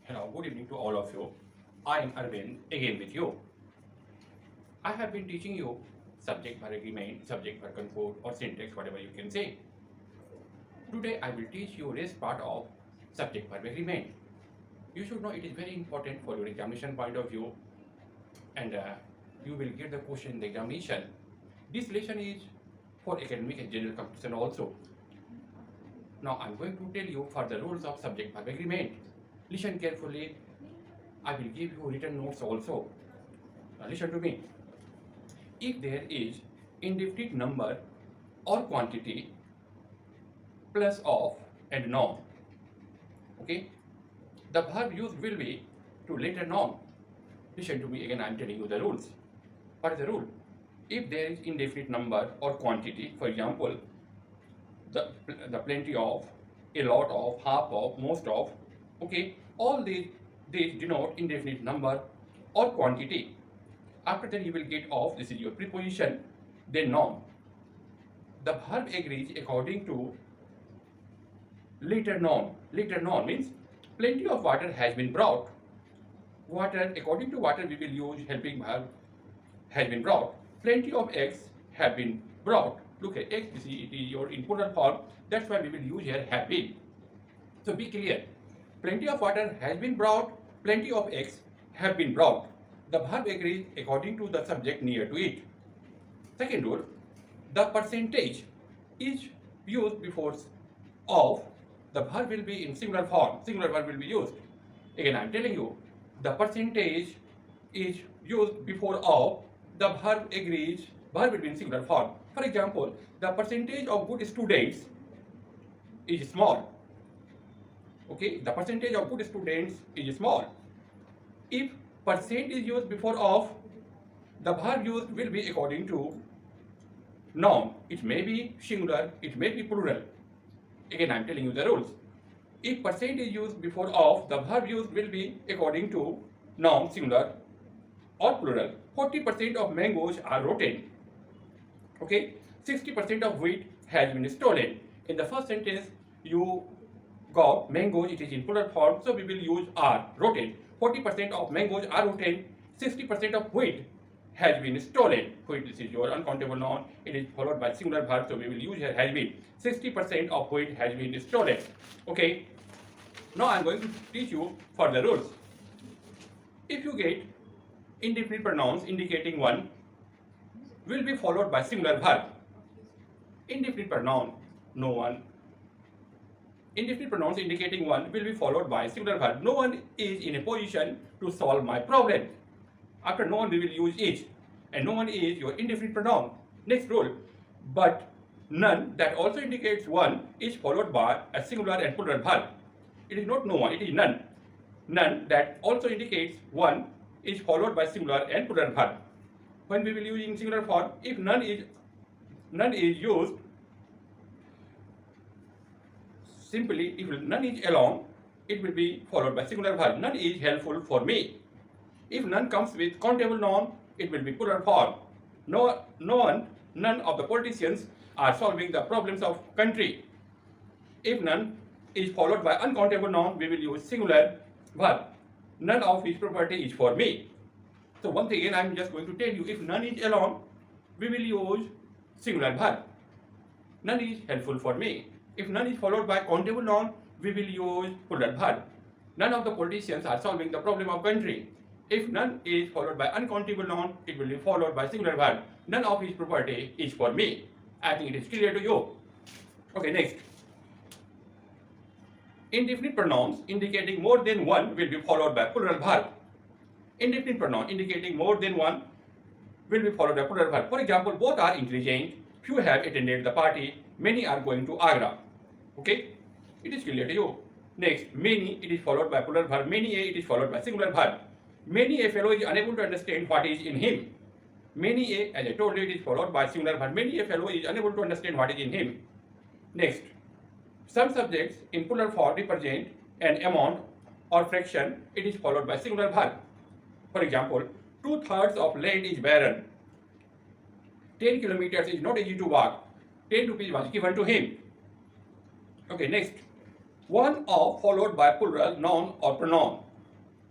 Hello, good evening to all of you. I am Arvind again with you. I have been teaching you subject verb agreement, subject verb control, or syntax, whatever you can say. Today I will teach you rest part of subject verb agreement. You should know it is very important for your examination point of view, and you will get the question in the examination. This lesson is for academic and general competition also. Now I am going to tell you for the rules of subject verb agreement. Listen carefully. I will give you written notes also. Now listen to me. If there is indefinite number or quantity plus of and noun, okay, the verb used will be to later noun. Listen to me again, I am telling you the rules. What is the rule? If there is indefinite number or quantity, for example, the plenty of, a lot of, half of, most of, okay, all these denote indefinite number or quantity. After that you will get of, this is your preposition, then noun. The verb agrees according to later noun. Later noun means plenty of water has been brought. Water, according to water we will use helping verb has been brought. Plenty of eggs have been brought. Look at eggs, this is, it is your in plural form, that's why we will use here have been. So be clear. Plenty of water has been brought, plenty of eggs have been brought. The verb agrees according to the subject near to it. Second rule, the percentage is used before of, the verb will be in singular form, singular verb will be used. Again I am telling you, the percentage is used before of, the verb agrees, verb will be in singular form. For example, the percentage of good students is small. Okay, the percentage of good students is small. If percent is used before of, the verb used will be according to noun. It may be singular, it may be plural. Again I am telling you the rules. If percent is used before of, the verb used will be according to noun, singular or plural. 40% of mangoes are rotten. Okay, 60% of wheat has been stolen. In the first sentence you got mangoes, it is in plural form, so we will use are, rotten. 40% of mangoes are rotten, 60% of wheat has been stolen. Wheat, this is your uncountable noun, it is followed by singular verb, so we will use here has been. 60% of wheat has been stolen. Okay, now I am going to teach you further rules. If you get indefinite pronouns indicating one, will be followed by singular verb. Indefinite pronoun, no one. Indefinite pronouns indicating one will be followed by singular verb. No one is in a position to solve my problem. After no one we will use is, and no one is your indefinite pronoun. Next rule, but none that also indicates one is followed by a singular and plural verb. It is not no one, it is none. None that also indicates one is followed by singular and plural verb. When we will use in singular form, if none is used, simply if none is along, it will be followed by singular verb. None is helpful for me. If none comes with countable noun, it will be plural form. None of the politicians are solving the problems of country. If none is followed by uncountable noun, we will use singular verb. None of his property is for me. So once again I am just going to tell you, if none is along, we will use singular verb. None is helpful for me. If none is followed by countable noun, we will use plural verb. None of the politicians are solving the problem of country. If none is followed by uncountable noun, it will be followed by singular verb. None of his property is for me. I think it is clear to you. Okay, next. Indefinite pronouns indicating more than one will be followed by plural verb. Indefinite pronoun indicating more than one will be followed by plural verb. For example, both are intelligent, few have attended the party, many are going to Agra. Okay, it is clear to you. Next, many, it is followed by plural verb. Many a, it is followed by singular verb. Many a fellow is unable to understand what is in him. Many a, as I told you, it is followed by singular verb. Many a fellow is unable to understand what is in him. Next, some subjects in plural form represent an amount or fraction, it is followed by singular verb. For example, 2/3 of land is barren. 10 kilometers is not easy to walk. 10 rupees was given to him. Okay, next. One of followed by plural noun or pronoun.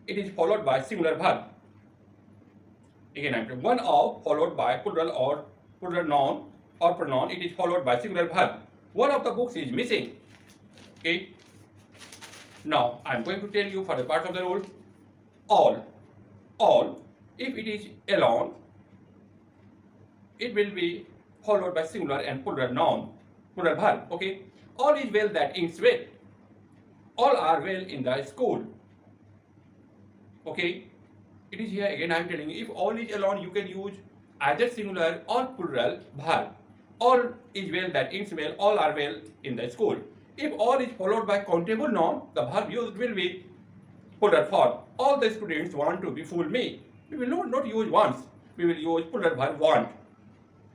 it is followed by singular verb. Again, I'm one of followed by plural or plural noun or pronoun. It is followed by singular verb. One of the books is missing. Okay. Now I'm going to tell you for the part of the rule. All. If it is alone, it will be followed by singular and plural noun, plural verb. Okay. All is well that ends well. All are well in the school. Okay. It is here again I am telling you, if all is alone, you can use either singular or plural verb. All is well that ends well, all are well in the school. If all is followed by countable noun, the verb used will be plural form. All the students want to befool me. We will not use once, we will use plural verb want.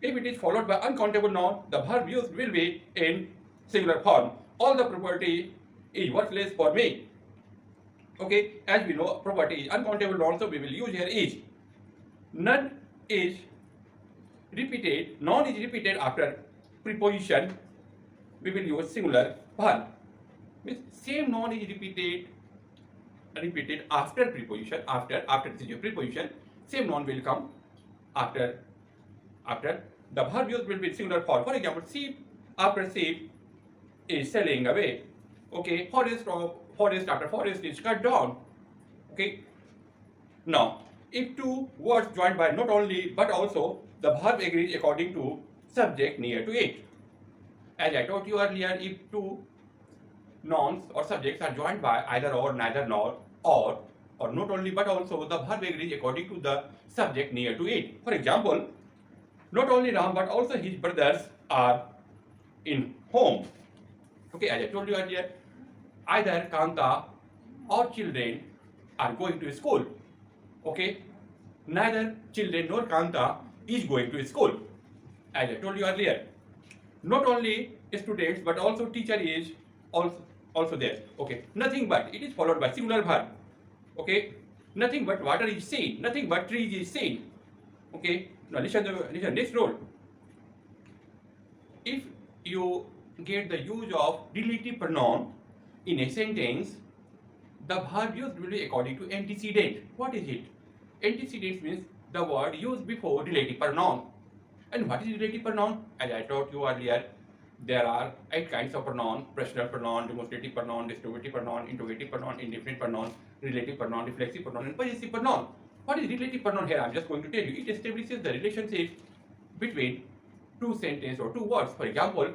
If it is followed by uncountable noun, the verb used will be in singular form. All the property is worthless for me. Okay, as we know, property is uncountable noun, so we will use here is. None is repeated, noun is repeated after preposition, we will use singular verb. Means same noun is repeated after preposition, after this is a preposition, same noun will come after the verb used will be singular form. For example, sheep after sheep is selling away. Okay, forest after forest is cut down. Okay. Now, if two words joined by not only but also, the verb agrees according to subject near to it. As I told you earlier, if two nouns or subjects are joined by either or, neither nor, or not only but also, the verb agrees according to the subject near to it. For example, not only Ram but also his brothers are in home. Okay, as I told you earlier, either Kanta or children are going to school. Okay, neither children nor Kanta is going to school. As I told you earlier, not only students but also teacher is also there. Okay, nothing but, it is followed by singular verb. Okay, nothing but water is seen, nothing but trees is seen. Okay, now listen next rule. If you get the use of relative pronoun in a sentence, the verb used will be according to antecedent. What is it? Antecedent means the word used before relative pronoun. And what is relative pronoun? As I told you earlier, there are 8 kinds of pronoun: personal pronoun, demonstrative pronoun, distributive pronoun, interrogative pronoun, indefinite pronoun, relative pronoun, reflexive pronoun, and possessive pronoun. What is relative pronoun here? I am just going to tell you. It establishes the relationship between two sentences or two words. For example,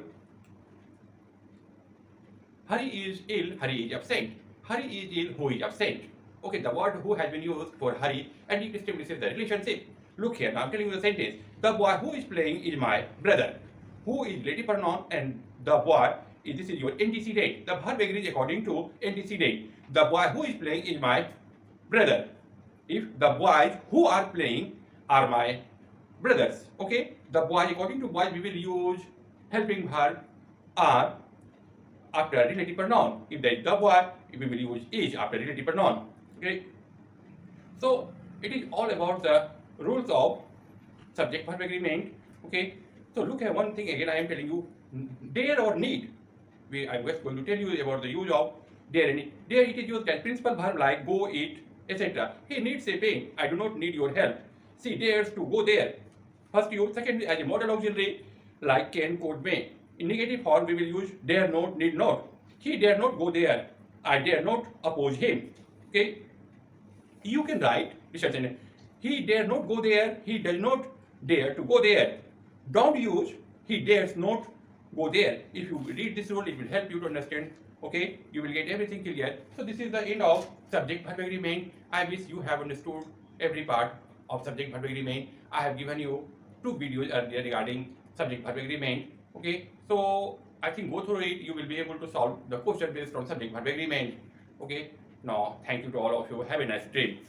Hari is ill, Hari is absent. Hari is ill, who is absent. Okay, the word who has been used for Hari and it establishes the relationship. Look here, now I'm telling you the sentence. The boy who is playing is my brother. Who is relative pronoun and the boy, this is your antecedent. The verb agrees according to antecedent. The boy who is playing is my brother. If the boys who are playing are my brothers. Okay, the boys, according to boys, we will use helping verb are after relative pronoun. If there is the boy, we will use is after relative pronoun. Okay, so it is all about the rules of subject verb agreement. Okay, so look at one thing again. I am telling you, dare or need. I am just going to tell you about the use of dare and need. Dare, it is used as principal verb like go, eat, etc. He needs a pen. I do not need your help. She dares to go there. First use. Second, as a modal auxiliary like can, could, may. In negative form, we will use dare not, need not. He dare not go there. I dare not oppose him. Okay. You can write this sentence. He dare not go there. He does not dare to go there. Don't use he dares not go there. If you read this rule, it will help you to understand. Okay, you will get everything clear. So this is the end of subject verb agreement. I wish you have understood every part of subject verb agreement. I have given you 2 videos earlier regarding subject verb agreement. Okay, so I think go through it. You will be able to solve the question based on subject verb agreement. Okay, now thank you to all of you. Have a nice day.